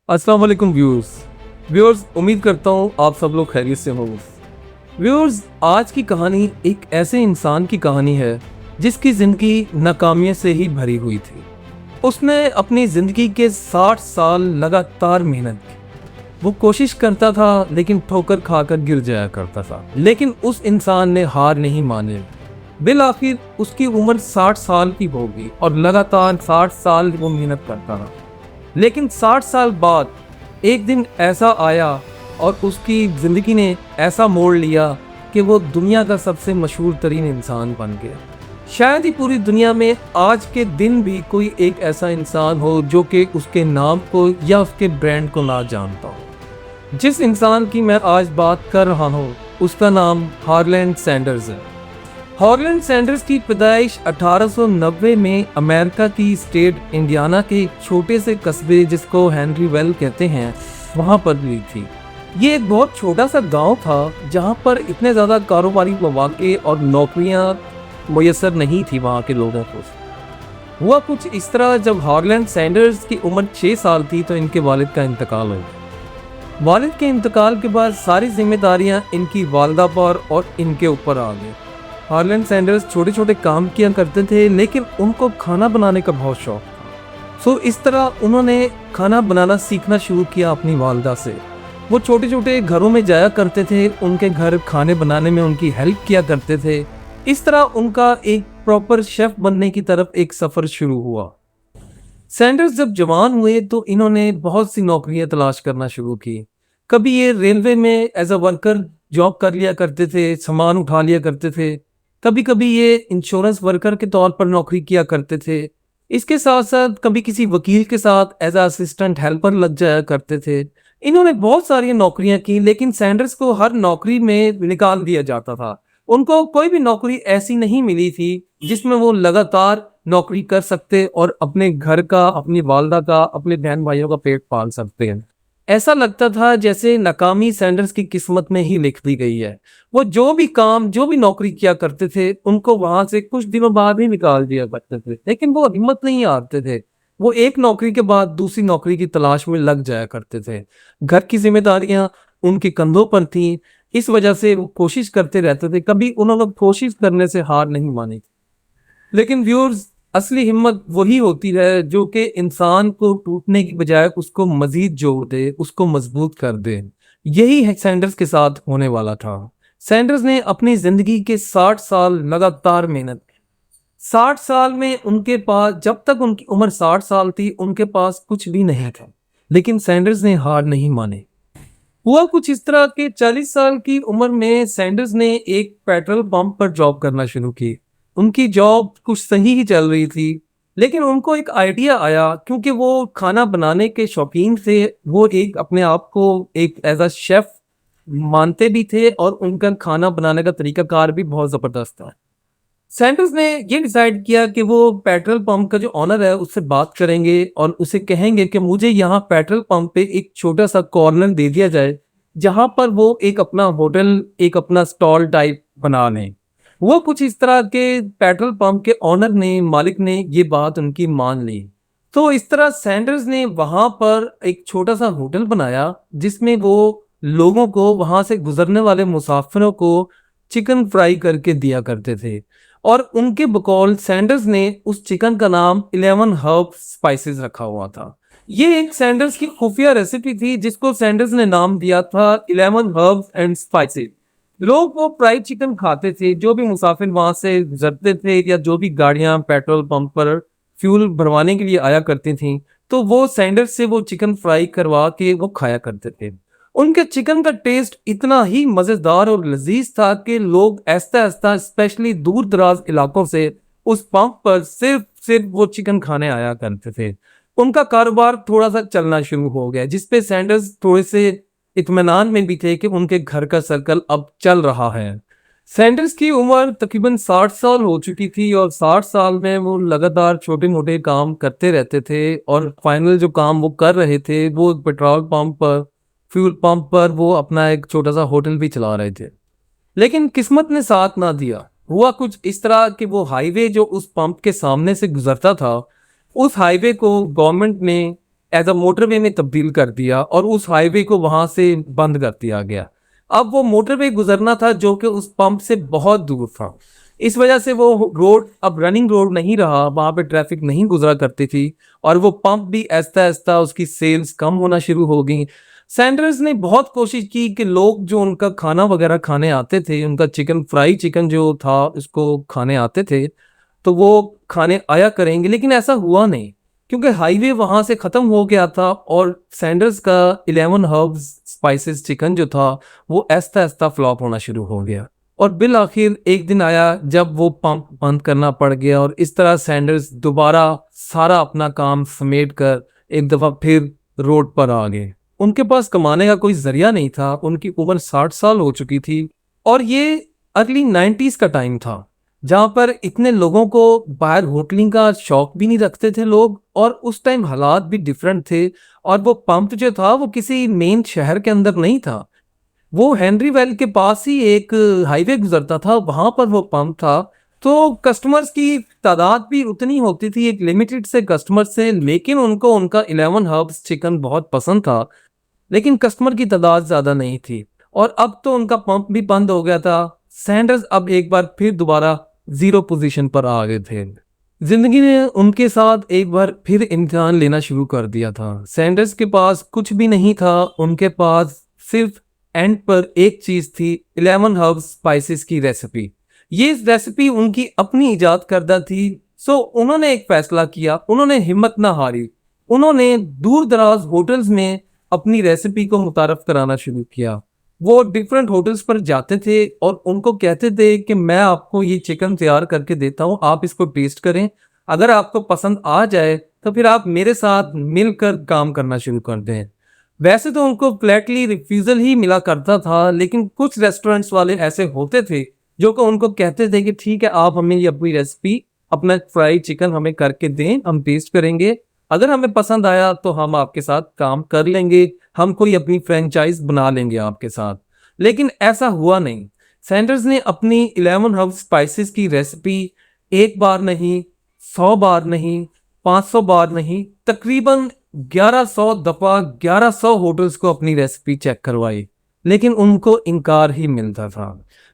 अस्सलाम वालेकुम व्यूअर्स, उम्मीद करता हूँ आप सब लोग खैरियत से हो। व्यूअर्स, आज की कहानी एक ऐसे इंसान की कहानी है जिसकी ज़िंदगी नाकामियों से ही भरी हुई थी। उसने अपनी ज़िंदगी के 60 साल लगातार मेहनत की। वो कोशिश करता था लेकिन ठोकर खाकर गिर जाया करता था, लेकिन उस इंसान ने हार नहीं मानी। बिल आखिर उसकी उम्र 60 साल की होगी और लगातार 60 साल वो मेहनत करता रहा। लेकिन 60 साल बाद एक दिन ऐसा आया और उसकी ज़िंदगी ने ऐसा मोड़ लिया कि वो दुनिया का सबसे मशहूर तरीन इंसान बन गया। शायद ही पूरी दुनिया में आज के दिन भी कोई एक ऐसा इंसान हो जो कि उसके नाम को या उसके ब्रांड को ना जानता हो। जिस इंसान की मैं आज बात कर रहा हूँ उसका नाम हार्लैंड सैंडर्स है। हार्लैंड सैंडर्स की पैदाइश 1890 में अमेरिका की स्टेट इंडियाना के एक छोटे से कस्बे जिसको हेनरीवेल कहते हैं वहाँ पर हुई थी। ये एक बहुत छोटा सा गांव था जहाँ पर इतने ज़्यादा कारोबारी मौके और नौकरियाँ मुयसर नहीं थी वहाँ के लोगों को। हुआ कुछ इस तरह, जब हार्लैंड सैंडर्स की उम्र 6 साल थी तो इनके वालिद का इंतकाल हो गया। वालिद के इंतकाल के बाद सारी जिम्मेदारियाँ इनकी वालदा पर और इनके ऊपर आ गई। हार्लैंड सैंडर्स छोटे छोटे काम किया करते थे लेकिन उनको खाना बनाने का बहुत शौक था। सो इस तरह उन्होंने खाना बनाना सीखना शुरू किया अपनी वालदा से। वो छोटे छोटे घरों में जाया करते थे, उनके घर खाने बनाने में उनकी हेल्प किया करते थे। इस तरह उनका एक प्रॉपर शेफ बनने की तरफ एक सफ़र शुरू हुआ। सैंडर्स जब जवान हुए तो इन्होंने बहुत सी नौकरियां तलाश करना शुरू की। कभी ये रेलवे में एज अ वर्कर जॉब कर लिया करते थे, सामान उठा लिया करते थे। कभी कभी ये इंश्योरेंस वर्कर के तौर पर नौकरी किया करते थे। इसके साथ साथ कभी किसी वकील के साथ एज अ असिस्टेंट हेल्पर लग जाया करते थे। इन्होंने बहुत सारी नौकरियां की लेकिन सैंडर्स को हर नौकरी में निकाल दिया जाता था। उनको कोई भी नौकरी ऐसी नहीं मिली थी जिसमें वो लगातार नौकरी कर सकते और अपने घर का, अपनी वालदा का, अपने बहन भाइयों का पेट पाल सकते हैं। ऐसा लगता था जैसे नाकामी सैंडर्स की किस्मत में ही लिख दी गई है। वो जो भी काम, जो भी नौकरी किया करते थे उनको वहां से कुछ दिनों बाद ही निकाल दिया करते थे, लेकिन वो हिम्मत नहीं हारते थे। वो एक नौकरी के बाद दूसरी नौकरी की तलाश में लग जाया करते थे। घर की जिम्मेदारियां उनके कंधों पर थीं, इस वजह से वो कोशिश करते रहते थे। कभी उन्होंने कोशिश करने से हार नहीं मानी। लेकिन व्यूअर्स, असली हिम्मत वही होती है जो कि इंसान को टूटने की बजाय उसको मजीद जोड़ दे, उसको मजबूत कर दे। यही है सैंडर्स के साथ होने वाला था। सैंडर्स ने अपनी जिंदगी के 60 साल लगातार मेहनत की। 60 साल में उनके पास, जब तक उनकी उम्र 60 साल थी, उनके पास कुछ भी नहीं था, लेकिन सैंडर्स ने हार नहीं मानी। हुआ कुछ इस तरह के 40 साल की उम्र में सैंडर्स ने एक पेट्रोल पंप पर जॉब करना शुरू की। उनकी जॉब कुछ सही ही चल रही थी, लेकिन उनको एक आइडिया आया, क्योंकि वो खाना बनाने के शौकीन थे। वो एक अपने आप को एक एज अ शेफ मानते भी थे और उनका खाना बनाने का तरीकाकार भी बहुत ज़बरदस्त था। सैंडर्स ने ये डिसाइड किया कि वो पेट्रोल पंप का जो ऑनर है उससे बात करेंगे और उसे कहेंगे कि मुझे यहाँ पेट्रोल पंप पे एक छोटा सा कॉर्नर दे दिया जाए जहाँ पर वो एक अपना होटल, एक अपना स्टॉल टाइप बना लें। वो कुछ इस तरह के पेट्रोल पंप के ऑनर ने, मालिक ने ये बात उनकी मान ली। तो इस तरह सैंडर्स ने वहाँ पर एक छोटा सा होटल बनाया जिसमें वो लोगों को, वहाँ से गुजरने वाले मुसाफिरों को चिकन फ्राई करके दिया करते थे। और उनके बकौल सैंडर्स ने उस चिकन का नाम 11 हर्ब स्पाइसेस रखा हुआ था। ये एक सैंडर्स की खुफिया रेसिपी थी जिसको सैंडर्स ने नाम दिया था 11 हर्ब्स एंड स्पाइसेस। लोग वो फ्राइड चिकन खाते थे, जो भी मुसाफिर वहां से गुजरते थे या जो भी गाड़ियां पेट्रोल पंप पर फ्यूल भरवाने के लिए आया करती थी, तो वो सैंडर्स से वो चिकन फ्राई करवा के वो खाया करते थे। उनके चिकन का टेस्ट इतना ही मजेदार और लजीज था कि लोग ऐसा ऐसा स्पेशली दूर दराज इलाकों से उस पंप पर सिर्फ वो चिकन खाने आया करते थे। उनका कारोबार थोड़ा सा चलना शुरू हो गया, जिसपे सैंडर्स थोड़े से इत्मीनान में भी थे कि उनके घर का सर्कल अब चल रहा है। सैंडर्स की उम्र तकरीबन 60 साल हो चुकी थी और 60 साल में वो लगातार छोटे मोटे काम करते रहते थे और फाइनल जो काम वो कर रहे थे वो पेट्रोल पंप पर, फ्यूल पंप पर वो अपना एक छोटा सा होटल भी चला रहे थे। लेकिन किस्मत ने साथ ना दिया। हुआ कुछ इस तरह कि वो हाईवे जो उस पंप के सामने से गुजरता था, उस हाईवे को गवर्नमेंट ने एज अ मोटरवे में तब्दील कर दिया और उस हाईवे को वहां से बंद कर दिया गया। अब वो मोटरवे गुजरना था जो कि उस पंप से बहुत दूर था। इस वजह से वो रोड अब रनिंग रोड नहीं रहा, वहां पे ट्रैफिक नहीं गुजरा करती थी और वो पंप भी आहिस्ता आहिस्ता उसकी सेल्स कम होना शुरू हो गई। सैंडर्स ने बहुत कोशिश की कि लोग जो उनका खाना वगैरह खाने आते थे, उनका चिकन फ्राई चिकन जो था उसको खाने आते थे, तो वो खाने आया करेंगे, लेकिन ऐसा हुआ नहीं क्योंकि हाईवे वहां से खत्म हो गया था और सैंडर्स का 11 हर्ब्स स्पाइसेस चिकन जो था वो आहिस्ता आहिस्ता फ्लॉप होना शुरू हो गया। और बिल आखिर एक दिन आया जब वो पंप बंद करना पड़ गया और इस तरह सैंडर्स दोबारा सारा अपना काम समेट कर एक दफा फिर रोड पर आ गए। उनके पास कमाने का कोई जरिया नहीं था, उनकी उम्र 60 साल हो चुकी थी और ये अर्ली 90s का टाइम था जहां पर इतने लोगों को बाहर होटलिंग का शौक भी नहीं रखते थे लोग, और उस टाइम हालात भी डिफरेंट थे। और वो पंप जो था वो किसी मेन शहर के अंदर नहीं था, वो हेनरी वेल के पास ही एक हाईवे गुजरता था, वहां पर वो पंप था। तो कस्टमर्स की तादाद भी उतनी होती थी, एक लिमिटेड से कस्टमर्स से, लेकिन उनको उनका 11 हर्ब्स चिकन बहुत पसंद था, लेकिन कस्टमर की तादाद ज्यादा नहीं थी। और अब तो उनका पंप भी बंद हो गया था। सैंडर्स अब एक बार फिर दोबारा जीरो पोजीशन पर आ गए थे। जिंदगी ने उनके साथ एक बार फिर इम्तिहान लेना शुरू कर दिया था। सैंडर्स के पास कुछ भी नहीं था, उनके पास सिर्फ एंड पर एक चीज थी, 11 हर्ब्स स्पाइसेस की रेसिपी। ये रेसिपी उनकी अपनी इजाद करदा थी। सो उन्होंने एक फैसला किया, उन्होंने हिम्मत ना हारी, उन्होंने दूर दराज होटल्स में अपनी रेसिपी को मुतारफ कराना शुरू किया। वो डिफरेंट होटल्स पर जाते थे और उनको कहते थे कि मैं आपको ये चिकन तैयार करके देता हूँ, आप इसको टेस्ट करें, अगर आपको पसंद आ जाए तो फिर आप मेरे साथ मिलकर काम करना शुरू कर दें। वैसे तो उनको फ्लैटली रिफ्यूजल ही मिला करता था, लेकिन कुछ रेस्टोरेंट्स वाले ऐसे होते थे जो कि उनको कहते थे कि ठीक है, आप हमें ये अपनी रेसिपी, अपना फ्राई चिकन हमें करके दें, हम टेस्ट करेंगे, अगर हमें पसंद आया तो हम आपके साथ काम कर लेंगे, हम कोई अपनी फ्रेंचाइज बना लेंगे आपके साथ। लेकिन ऐसा हुआ नहीं। सैंडर्स ने अपनी 11 हर्ब स्पाइसेस की रेसिपी एक बार नहीं, 100 बार नहीं, 500 बार नहीं, तकरीबन 1100 दफा 1100 होटल्स को अपनी रेसिपी चेक करवाई, लेकिन उनको इनकार ही मिलता था।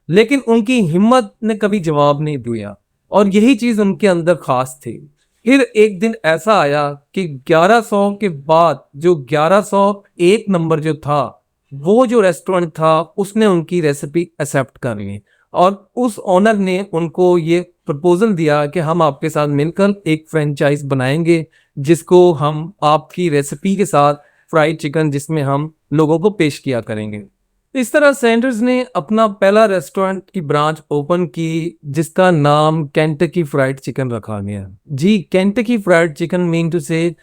लेकिन उनकी हिम्मत ने कभी जवाब नहीं दिया और यही चीज उनके अंदर खास थी। फिर एक दिन ऐसा आया कि 1100 के बाद जो 1101 नंबर जो था, वो जो रेस्टोरेंट था उसने उनकी रेसिपी एक्सेप्ट कर ली और उस ओनर ने उनको ये प्रपोजल दिया कि हम आपके साथ मिलकर एक फ्रेंचाइज बनाएंगे जिसको हम आपकी रेसिपी के साथ फ्राइड चिकन जिसमें हम लोगों को पेश किया करेंगे। इस तरह सैंडर्स ने अपना पहला रेस्टोरेंट की ब्रांच ओपन की जिसका नाम केंटकी फ्राइड चिकन रखा गया। जी, Kentucky fried chicken mean to say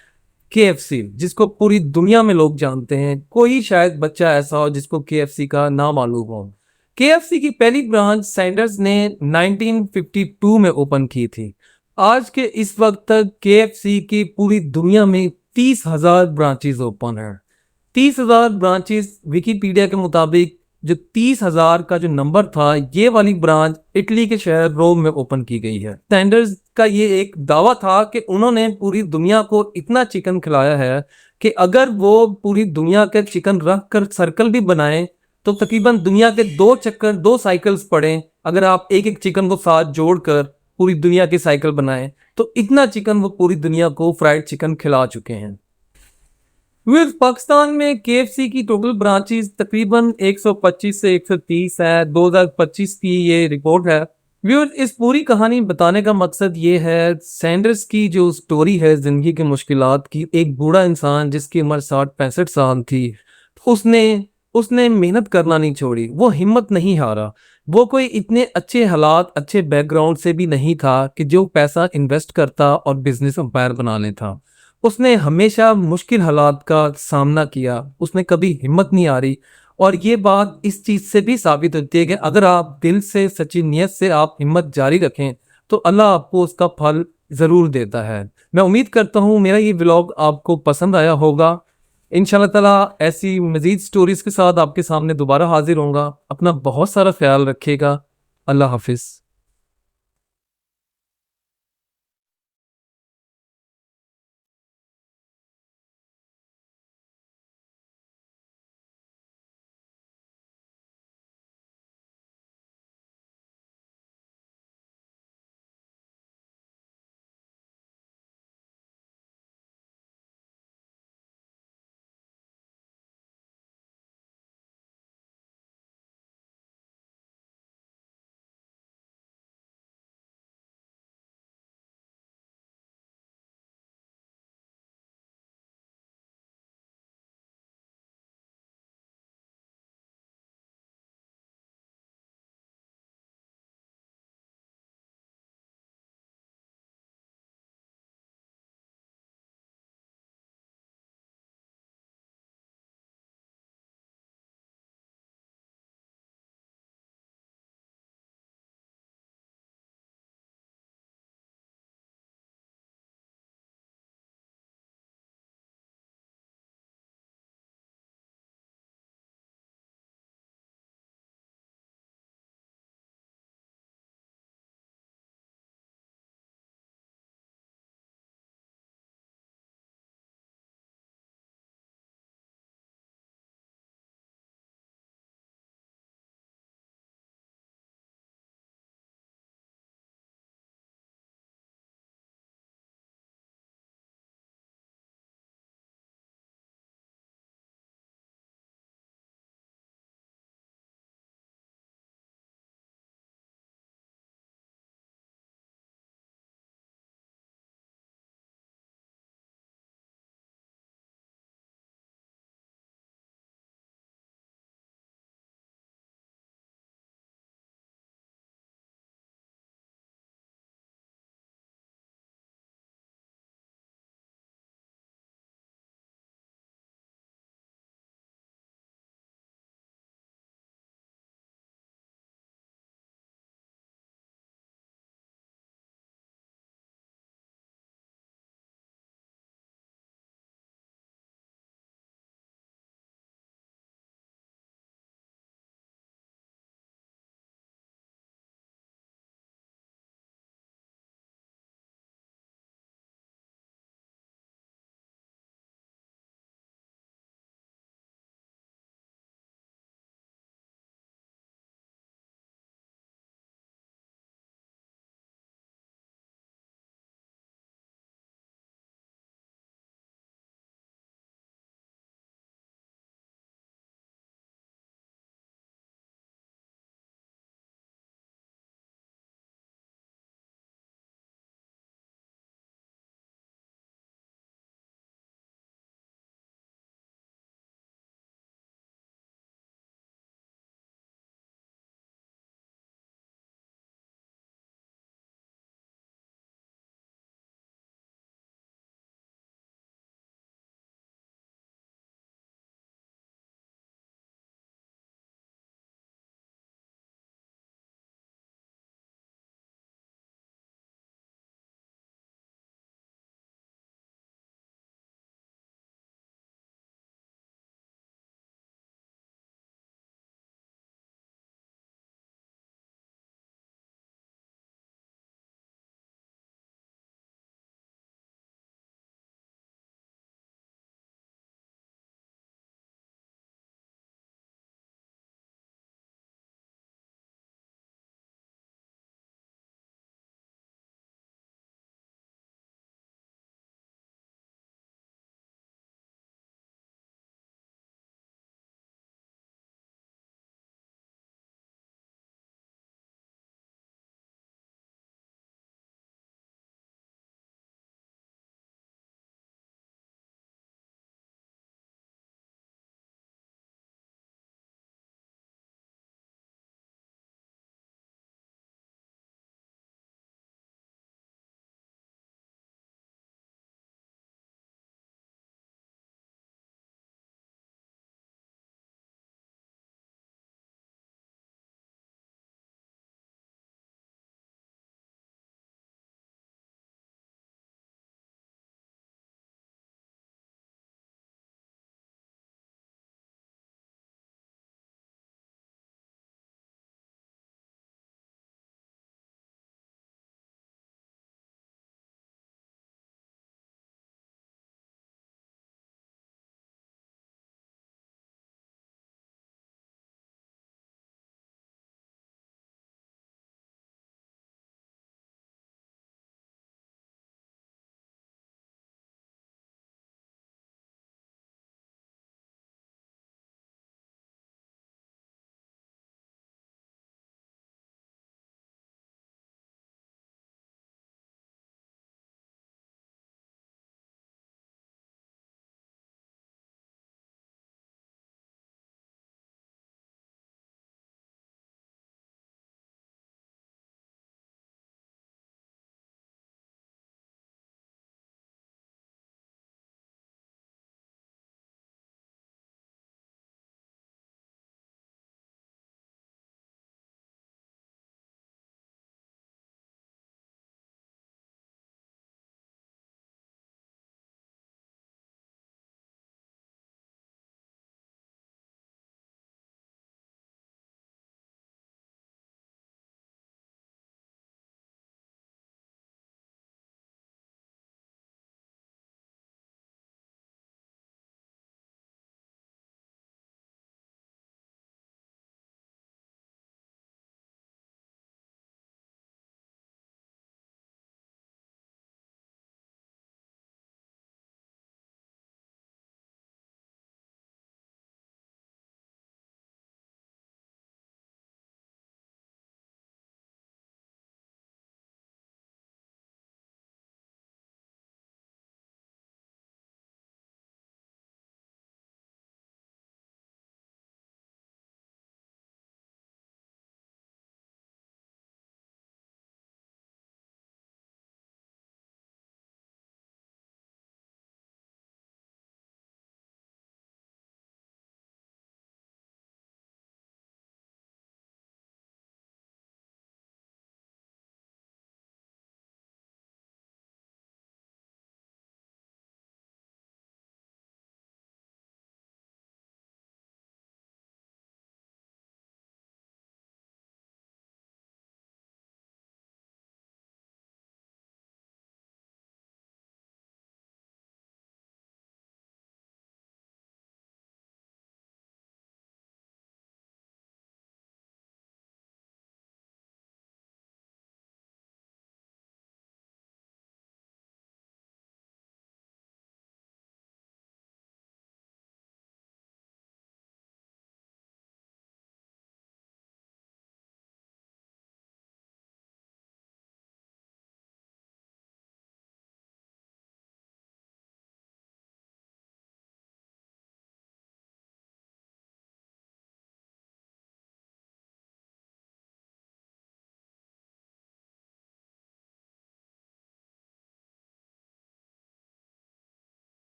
KFC, जिसको पूरी दुनिया में लोग जानते हैं। कोई शायद बच्चा ऐसा हो जिसको KFC का नाम मालूम हो। KFC की पहली ब्रांच सैंडर्स ने 1952 में ओपन की थी। आज के इस वक्त तक KFC की पूरी दुनिया में 30,000 ब्रांचेस ओपन है। 30,000 ब्रांचेस विकिपीडिया के मुताबिक जो 30,000 का जो नंबर था, ये वाली ब्रांच इटली के शहर रोम में ओपन की गई है। सैंडर्स का ये एक दावा था कि उन्होंने पूरी दुनिया को इतना चिकन खिलाया है कि अगर वो पूरी दुनिया के चिकन रख कर सर्कल भी बनाए तो तकरीबन दुनिया के 2 साइकिल्स पड़े। अगर आप एक एक चिकन को साथ जोड़कर पूरी दुनिया की साइकिल बनाएं तो इतना चिकन वो पूरी दुनिया को फ्राइड चिकन खिला चुके हैं। पाकिस्तान में KFC की टोटल ब्रांचेस तकरीबन 125 से 130 है। 2025 की ये रिपोर्ट है। व्यूअर्स, इस पूरी कहानी बताने का मकसद ये है, सैंडर्स की जो स्टोरी है जिंदगी के मुश्किलात की, एक बूढ़ा इंसान जिसकी उम्र 60-65 साल थी, उसने मेहनत करना नहीं छोड़ी, वो हिम्मत नहीं हारा। वो कोई इतने अच्छे हालात, अच्छे बैकग्राउंड से भी नहीं था कि जो पैसा इन्वेस्ट करता और बिजनेस एम्पायर बना लेता। उसने हमेशा मुश्किल हालात का सामना किया, उसने कभी हिम्मत नहीं हारी। और ये बात इस चीज से भी साबित होती है कि अगर आप दिल से, सच्ची नीयत से आप हिम्मत जारी रखें तो अल्लाह आपको उसका फल जरूर देता है। मैं उम्मीद करता हूँ मेरा ये व्लॉग आपको पसंद आया होगा। इंशाल्लाह ताला ऐसी मजीद स्टोरीज के साथ आपके सामने दोबारा हाजिर होऊंगा। अपना बहुत सारा ख्याल रखिएगा। अल्लाह हाफिज।